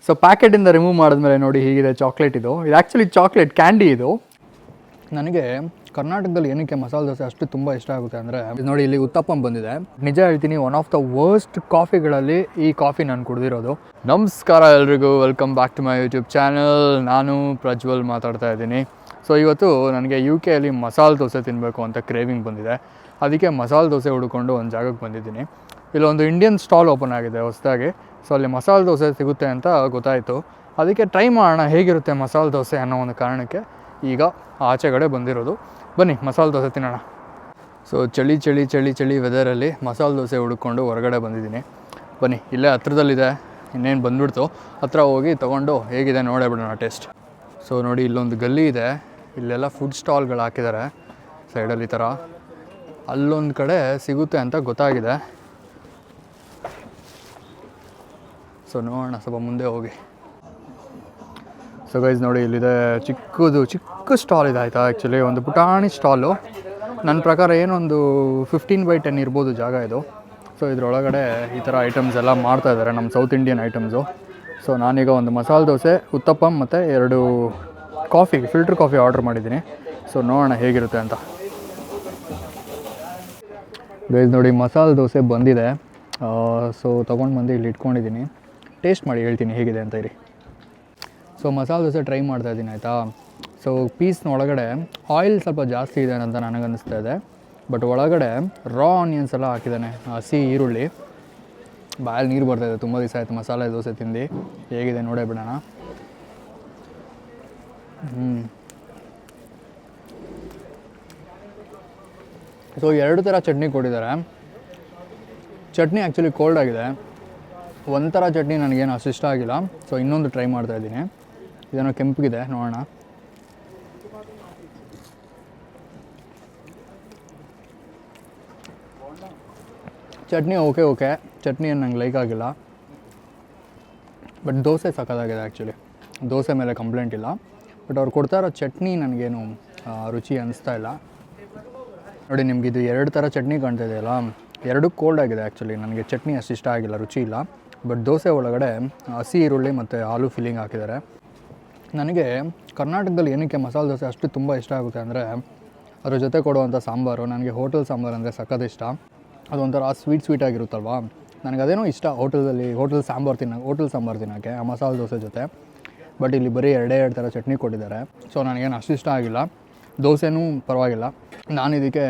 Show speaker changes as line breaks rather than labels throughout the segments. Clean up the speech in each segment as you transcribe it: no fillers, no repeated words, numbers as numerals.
So ಪ್ಯಾಕೆಟಿಂದ remove ಮಾಡಿದ್ಮೇಲೆ ನೋಡಿ ಹೀಗಿದೆ ಚಾಕ್ಲೇಟ್ ಇದು ಆ್ಯಕ್ಚುಲಿ ಚಾಕ್ಲೇಟ್ ಕ್ಯಾಂಡಿ ಇದು. ನನಗೆ ಕರ್ನಾಟಕದಲ್ಲಿ ಏನಕ್ಕೆ ಮಸಾಲೆ ದೋಸೆ ಅಷ್ಟು ತುಂಬ ಇಷ್ಟ ಆಗುತ್ತೆ ಅಂದರೆ ನೋಡಿ ಇಲ್ಲಿ ಉತ್ತಪ್ಪಂ ಬಂದಿದೆ. ನಿಜ ಹೇಳ್ತೀನಿ, ಒನ್ ಆಫ್ ದ ವರ್ಸ್ಟ್ ಕಾಫಿಗಳಲ್ಲಿ ಈ ಕಾಫಿ ನಾನು ಕುಡಿದಿರೋದು. ನಮಸ್ಕಾರ ಎಲ್ರಿಗೂ, welcome back to my YouTube channel. ನಾನು ಪ್ರಜ್ವಲ್ ಮಾತಾಡ್ತಾ ಇದ್ದೀನಿ. ಸೊ ಇವತ್ತು ನನಗೆ UK ಮಸಾಲೆ ದೋಸೆ ತಿನ್ನಬೇಕು ಅಂತ ಕ್ರೇವಿಂಗ್ ಬಂದಿದೆ. ಅದಕ್ಕೆ ಮಸಾಲೆ ದೋಸೆ ಹುಡ್ಕೊಂಡು ಒಂದು ಜಾಗಕ್ಕೆ ಬಂದಿದ್ದೀನಿ. ಇಲ್ಲೊಂದು ಇಂಡಿಯನ್ ಸ್ಟಾಲ್ ಓಪನ್ ಆಗಿದೆ ಹೊಸದಾಗಿ. ಸೊ ಅಲ್ಲಿ ಮಸಾಲೆ ದೋಸೆ ಸಿಗುತ್ತೆ ಅಂತ ಗೊತ್ತಾಯಿತು. ಅದಕ್ಕೆ ಟ್ರೈ ಮಾಡೋಣ ಹೇಗಿರುತ್ತೆ ಮಸಾಲೆ ದೋಸೆ ಅನ್ನೋ ಒಂದು ಕಾರಣಕ್ಕೆ ಈಗ ಆಚೆಗಡೆ ಬಂದಿರೋದು. ಬನ್ನಿ ಮಸಾಲೆ ದೋಸೆ ತಿನ್ನೋಣ. ಸೊ ಚಳಿ ಚಳಿ ಚಳಿ ಚಳಿ ವೆದರಲ್ಲಿ ಮಸಾಲೆ ದೋಸೆ ಹುಡ್ಕೊಂಡು ಹೊರಗಡೆ ಬಂದಿದ್ದೀನಿ. ಬನ್ನಿ, ಇಲ್ಲೇ ಹತ್ರದಲ್ಲಿದೆ, ಇನ್ನೇನು ಬಂದ್ಬಿಡ್ತು. ಹತ್ರ ಹೋಗಿ ತೊಗೊಂಡು ಹೇಗಿದೆ ನೋಡೇ ಬಿಡೋಣ ಟೇಸ್ಟ್. ಸೊ ನೋಡಿ ಇಲ್ಲೊಂದು ಗಲ್ಲಿ ಇದೆ, ಇಲ್ಲೆಲ್ಲ ಫುಡ್ ಸ್ಟಾಲ್ಗಳು ಹಾಕಿದ್ದಾರೆ ಸೈಡಲ್ಲಿ. ಈ ಥರ ಅಲ್ಲೊಂದು ಕಡೆ ಸಿಗುತ್ತೆ ಅಂತ ಗೊತ್ತಾಗಿದೆ. ಸೊ ನೋಡೋಣ ಸ್ವಲ್ಪ ಮುಂದೆ ಹೋಗಿ. ಸೊ ಗೈಸ್ ನೋಡಿ ಇಲ್ಲಿದೆ ಚಿಕ್ಕ ಸ್ಟಾಲ್ ಇದೆ ಆಯಿತಾ. ಆ್ಯಕ್ಚುಲಿ ಒಂದು ಪುಟಾಣಿ ಸ್ಟಾಲು. ನನ್ನ ಪ್ರಕಾರ ಏನೊಂದು 15x10 ಇರ್ಬೋದು ಜಾಗ ಇದು. ಸೊ ಇದರೊಳಗಡೆ ಈ ಥರ ಐಟಮ್ಸ್ ಎಲ್ಲ ಮಾಡ್ತಾಯಿದ್ದಾರೆ, ನಮ್ಮ ಸೌತ್ ಇಂಡಿಯನ್ ಐಟಮ್ಸು. ಸೊ ನಾನೀಗ ಒಂದು ಮಸಾಲೆ ದೋಸೆ, ಉತ್ತಪ್ಪಂ ಮತ್ತು 2 ಕಾಫಿ, ಫಿಲ್ಟರ್ ಕಾಫಿ ಆರ್ಡ್ರ್ ಮಾಡಿದ್ದೀನಿ. ಸೊ ನೋಡೋಣ ಹೇಗಿರುತ್ತೆ ಅಂತ. ಗೈಸ್ ನೋಡಿ ಮಸಾಲೆ ದೋಸೆ ಬಂದಿದೆ. ಸೊ ತೊಗೊಂಡು ಬಂದು ಇಲ್ಲಿ ಇಟ್ಕೊಂಡಿದ್ದೀನಿ. ಟೇಸ್ಟ್ ಮಾಡಿ ಹೇಳ್ತೀನಿ ಹೇಗಿದೆ ಅಂತ ಇರಿ. ಸೊ ಮಸಾಲೆ ದೋಸೆ ಟ್ರೈ ಮಾಡ್ತಾಯಿದ್ದೀನಿ ಆಯಿತಾ. ಸೊ ಪೀಸ್ನ ಒಳಗಡೆ ಆಯಿಲ್ ಸ್ವಲ್ಪ ಜಾಸ್ತಿ ಇದೆ ಅಂತ ನನಗನ್ನಿಸ್ತಾ ಇದೆ. ಬಟ್ ಒಳಗಡೆ ರಾ ಆನಿಯನ್ಸ್ ಎಲ್ಲ ಹಾಕಿದ್ದಾನೆ, ಹಸಿ ಈರುಳ್ಳಿ. ಬಾಯಲ್ಲಿ ನೀರು ಬರ್ತಾಯಿದೆ, ತುಂಬ ದಿವಸ ಆಯಿತು ಮಸಾಲೆ ದೋಸೆ ತಿಂದು. ಹೇಗಿದೆ ನೋಡೇ ಬಿಡೋಣ. ಸೊ 2 ಥರ ಚಟ್ನಿ ಕೊಟ್ಟಿದ್ದಾರೆ. ಚಟ್ನಿ ಆ್ಯಕ್ಚುಲಿ ಕೋಲ್ಡ್ ಆಗಿದೆ. ಒಂಥರ ಚಟ್ನಿ ನನಗೇನು ಅಷ್ಟು ಇಷ್ಟ ಆಗಿಲ್ಲ. ಸೊ ಇನ್ನೊಂದು ಟ್ರೈ ಮಾಡ್ತಾಯಿದ್ದೀನಿ. ಇದೇನೋ ಕೆಂಪಗಿದೆ, ನೋಡೋಣ. ಚಟ್ನಿ ಓಕೆ ಚಟ್ನಿ ಏನು ನಂಗೆ ಲೈಕ್ ಆಗಿಲ್ಲ. ಬಟ್ ದೋಸೆ ಸಕ್ಕತ್ತಾಗಿದೆ ಆ್ಯಕ್ಚುಲಿ. ದೋಸೆ ಮೇಲೆ ಕಂಪ್ಲೇಂಟ್ ಇಲ್ಲ. ಬಟ್ ಅವ್ರು ಕೊಡ್ತಾ ಇರೋ ಚಟ್ನಿ ನನಗೇನು ರುಚಿ ಅನ್ನಿಸ್ತಾ ಇಲ್ಲ. ನೋಡಿ ನಿಮ್ಗೆ ಇದು 2 ಥರ ಚಟ್ನಿ ಕಾಣ್ತಾ ಇದೆಯಲ್ಲ, 2 ಕೋಲ್ಡ್ ಆಗಿದೆ ಆ್ಯಕ್ಚುಲಿ. ನನಗೆ ಚಟ್ನಿ ಅಷ್ಟು ಇಷ್ಟ ಆಗಿಲ್ಲ, ರುಚಿ ಇಲ್ಲ. ಬಟ್ ದೋಸೆ ಒಳಗಡೆ ಹಸಿ ಈರುಳ್ಳಿ ಮತ್ತು ಆಲೂ ಫಿಲ್ಲಿಂಗ್ ಹಾಕಿದ್ದಾರೆ. ನನಗೆ ಕರ್ನಾಟಕದಲ್ಲಿ ಏನಕ್ಕೆ ಮಸಾಲೆ ದೋಸೆ ಅಷ್ಟು ತುಂಬ ಇಷ್ಟ ಆಗುತ್ತೆ ಅಂದರೆ ಅದ್ರ ಜೊತೆ ಕೊಡುವಂಥ ಸಾಂಬಾರು. ನನಗೆ ಹೋಟೆಲ್ ಸಾಂಬಾರು ಅಂದರೆ ಸಖತ್ ಇಷ್ಟ. ಅದೊಂಥರ ಸ್ವೀಟ್ ಆಗಿರುತ್ತಲ್ವ, ನನಗೆ ಅದೇನೋ ಇಷ್ಟ. ಹೋಟೆಲ್ ಸಾಂಬಾರು ತಿನ್ನೋಕ್ಕೆ ಆ ಮಸಾಲೆ ದೋಸೆ ಜೊತೆ. ಬಟ್ ಇಲ್ಲಿ ಬರೀ 2 ಥರ ಚಟ್ನಿ ಕೊಟ್ಟಿದ್ದಾರೆ. ಸೊ ನನಗೇನು ಅಷ್ಟು ಇಷ್ಟ ಆಗಿಲ್ಲ. ದೋಸೆನೂ ಪರವಾಗಿಲ್ಲ. ನಾನು ಇದಕ್ಕೆ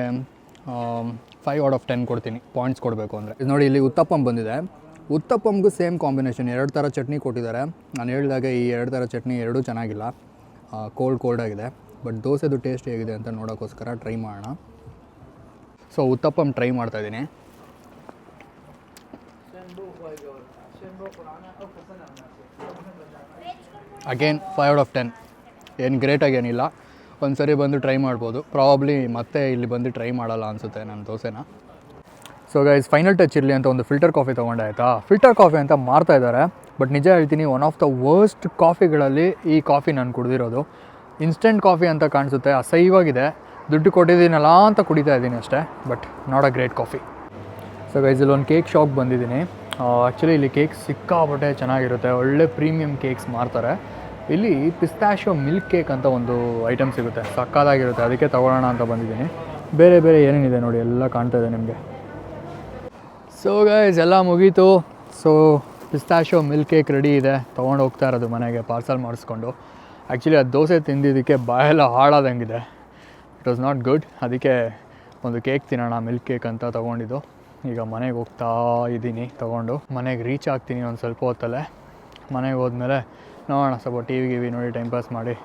5/10 ಕೊಡ್ತೀನಿ, ಪಾಯಿಂಟ್ಸ್ ಕೊಡಬೇಕು ಅಂದರೆ. ಇದು ನೋಡಿ ಇಲ್ಲಿ ಉತ್ತಪ್ಪಂ ಬಂದಿದೆ. ಉತ್ತಪ್ಪಂಗೂ ಸೇಮ್ ಕಾಂಬಿನೇಷನ್, 2 ಥರ ಚಟ್ನಿ ಕೊಟ್ಟಿದ್ದಾರೆ. ನಾನು ಹೇಳಿದಾಗೆ ಈ 2 ಥರ ಚಟ್ನಿ ಎರಡೂ ಚೆನ್ನಾಗಿಲ್ಲ, ಕೋಲ್ಡ್ ಆಗಿದೆ. ಬಟ್ ದೋಸೆದು ಟೇಸ್ಟ್ ಹೇಗಿದೆ ಅಂತ ನೋಡೋಕ್ಕೋಸ್ಕರ ಟ್ರೈ ಮಾಡೋಣ. ಸೊ ಉತ್ತಪ್ಪಂ ಟ್ರೈ ಮಾಡ್ತಾಯಿದ್ದೀನಿ. ಅಗೇನ್ 5/10, ಏನು ಗ್ರೇಟಾಗೇನಿಲ್ಲ. ಒಂದು ಸರಿ ಬಂದು ಟ್ರೈ ಮಾಡ್ಬೋದು. ಪ್ರಾಬಬ್ಲಿ ಮತ್ತೆ ಇಲ್ಲಿ ಬಂದು ಟ್ರೈ ಮಾಡಲ್ಲ ಅನಿಸುತ್ತೆ ನನ್ನ ದೋಸೆನ. ಸೊ ಗೈಸ್ ಫೈನಲ್ ಟಚ್ ಇರಲಿ ಅಂತ ಒಂದು ಫಿಲ್ಟರ್ ಕಾಫಿ ತೊಗೊಂಡೆ ಆಯಿತಾ. ಫಿಲ್ಟರ್ ಕಾಫಿ ಅಂತ ಮಾರ್ತಾ ಇದ್ದಾರೆ. ಬಟ್ ನಿಜ ಹೇಳ್ತೀನಿ, ಒನ್ ಆಫ್ ದ ವರ್ಸ್ಟ್ ಕಾಫಿಗಳಲ್ಲಿ ಈ ಕಾಫಿ ನಾನು ಕುಡಿದಿರೋದು. ಇನ್ಸ್ಟೆಂಟ್ ಕಾಫಿ ಅಂತ ಕಾಣಿಸುತ್ತೆ, ಅಸಹ್ಯವಾಗಿದೆ. ದುಡ್ಡು ಕೊಟ್ಟಿದ್ದೀನಲ್ಲ ಅಂತ ಕುಡಿತಾ ಇದ್ದೀನಿ ಅಷ್ಟೇ. But not a great coffee. So guys ಇಲ್ಲೊಂದು ಕೇಕ್ ಶಾಪ್ ಬಂದಿದ್ದೀನಿ. ಆ್ಯಕ್ಚುಲಿ ಇಲ್ಲಿ ಕೇಕ್ ಸಿಕ್ಕಾಪಟ್ಟೆ ಚೆನ್ನಾಗಿರುತ್ತೆ, ಒಳ್ಳೆ ಪ್ರೀಮಿಯಮ್ ಕೇಕ್ಸ್ ಮಾರ್ತಾರೆ. ಇಲ್ಲಿ ಪಿಸ್ತಾಶಿಯೋ ಮಿಲ್ಕ್ ಕೇಕ್ ಅಂತ ಒಂದು ಐಟಮ್ ಸಿಗುತ್ತೆ, ಸಕ್ಕತ್ತಾಗಿರುತ್ತೆ. ಅದಕ್ಕೆ ತೊಗೊಳ್ಳೋಣ ಅಂತ ಬಂದಿದ್ದೀನಿ. ಬೇರೆ ಏನೇನಿದೆ ನೋಡಿ ಎಲ್ಲ ಕಾಣ್ತಾ ಇದೆ ನಿಮಗೆ. ಸೊ ಗೈಸ್ ಎಲ್ಲ ಮುಗೀತು. So pistachio milk cake ready ಇದೆ, ತೊಗೊಂಡು ಹೋಗ್ತಾ ಇರೋದು ಮನೆಗೆ ಪಾರ್ಸಲ್ ಮಾಡಿಸ್ಕೊಂಡು. ಆ್ಯಕ್ಚುಲಿ ಅದು ದೋಸೆ ತಿಂದಿದ್ದಕ್ಕೆ ಬಾಯೆಲ್ಲ ಹಾಳಾದಂಗಿದೆ. It was not good. ಅದಕ್ಕೆ ಒಂದು ಕೇಕ್ ತಿನ್ನೋಣ, ಮಿಲ್ಕ್ ಕೇಕ್ ಅಂತ ತೊಗೊಂಡಿದ್ದು. ಈಗ ಮನೆಗೆ ಹೋಗ್ತಾ ಇದ್ದೀನಿ, ತೊಗೊಂಡು ಮನೆಗೆ ರೀಚ್ ಆಗ್ತೀನಿ ಒಂದು ಸ್ವಲ್ಪ ಹೊತ್ತಲ್ಲೇ. ಮನೆಗೆ ಹೋದ್ಮೇಲೆ ನೋಡೋಣ, ಸ್ವಲ್ಪ ಟಿವಿ ನೋಡಿ ಟೈಮ್ ಪಾಸ್ ಮಾಡಿ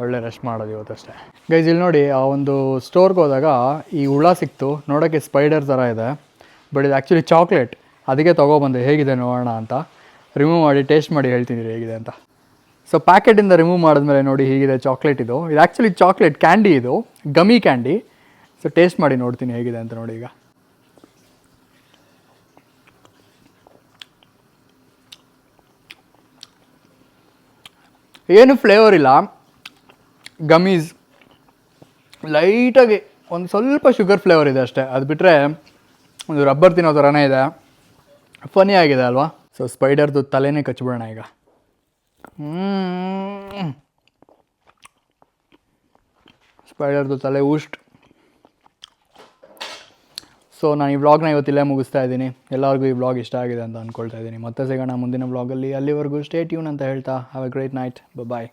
ಒಳ್ಳೆ ರೆಸ್ಟ್ ಮಾಡೋದು ಇವತ್ತಷ್ಟೇ. ಗೈಸ್ ಇಲ್ಲಿ ನೋಡಿ, ಆ ಒಂದು ಸ್ಟೋರ್ಗೆ ಹೋದಾಗ ಈ ಹುಳ ಸಿಕ್ತು, ನೋಡೋಕ್ಕೆ ಸ್ಪೈಡರ್ ಥರ ಇದೆ. ಬಟ್ ಇದು ಆ್ಯಕ್ಚುಲಿ ಚಾಕ್ಲೇಟ್. ಅದಕ್ಕೆ ತೊಗೊಬಂದೆ, ಹೇಗಿದೆ ನೋಡೋಣ ಅಂತ. ರಿಮೂವ್ ಮಾಡಿ ಟೇಸ್ಟ್ ಮಾಡಿ ಹೇಳ್ತೀನಿ ಹೇಗಿದೆ ಅಂತ. ಸೊ ಪ್ಯಾಕೆಟಿಂದ ರಿಮೂವ್ ಮಾಡಿದ್ಮೇಲೆ ನೋಡಿ ಹೀಗಿದೆ ಚಾಕ್ಲೇಟ್ ಇದು ಆ್ಯಕ್ಚುಲಿ ಚಾಕ್ಲೇಟ್ ಕ್ಯಾಂಡಿ, ಇದು ಗಮಿ ಕ್ಯಾಂಡಿ. ಸೊ ಟೇಸ್ಟ್ ಮಾಡಿ ನೋಡ್ತೀನಿ ಹೇಗಿದೆ ಅಂತ ನೋಡಿ. ಈಗ ಏನು ಫ್ಲೇವರ್ ಇಲ್ಲ, ಗಮೀಸ್ ಲೈಟಾಗಿ ಒಂದು ಸ್ವಲ್ಪ ಶುಗರ್ ಫ್ಲೇವರ್ ಇದೆ ಅಷ್ಟೇ. ಅದು ಬಿಟ್ಟರೆ ಒಂದು ರಬ್ಬರ್ ತಿನ್ನೋ ಥರನೇ ಇದೆ. ಫನಿ ಆಗಿದೆ ಅಲ್ವಾ. ಸೊ ಸ್ಪೈಡರ್ದು ತಲೆನೇ ಕಚ್ಬಿಡೋಣ ಈಗ. ಸ್ಪೈಡರ್ದು ತಲೆ ಊಸ್ಟ್. ಸೊ ನಾನು ಈ ವ್ಲಾಗ್ನ ಇವತ್ತಿಲ್ಲೇ ಮುಗಿಸ್ತಾ ಇದ್ದೀನಿ. ಎಲ್ಲರಿಗೂ ಈ ವ್ಲಾಗ್ ಇಷ್ಟ ಆಗಿದೆ ಅಂತ ಅಂದ್ಕೊಳ್ತಾ ಇದ್ದೀನಿ. ಮತ್ತೆ ಸಿಗೋಣ ಮುಂದಿನ ವ್ಲಾಗಲ್ಲಿ. ಅಲ್ಲಿವರೆಗೂ ಸ್ಟೇ ಟ್ಯೂನ್ ಅಂತ ಹೇಳ್ತಾ have a great night. Bye.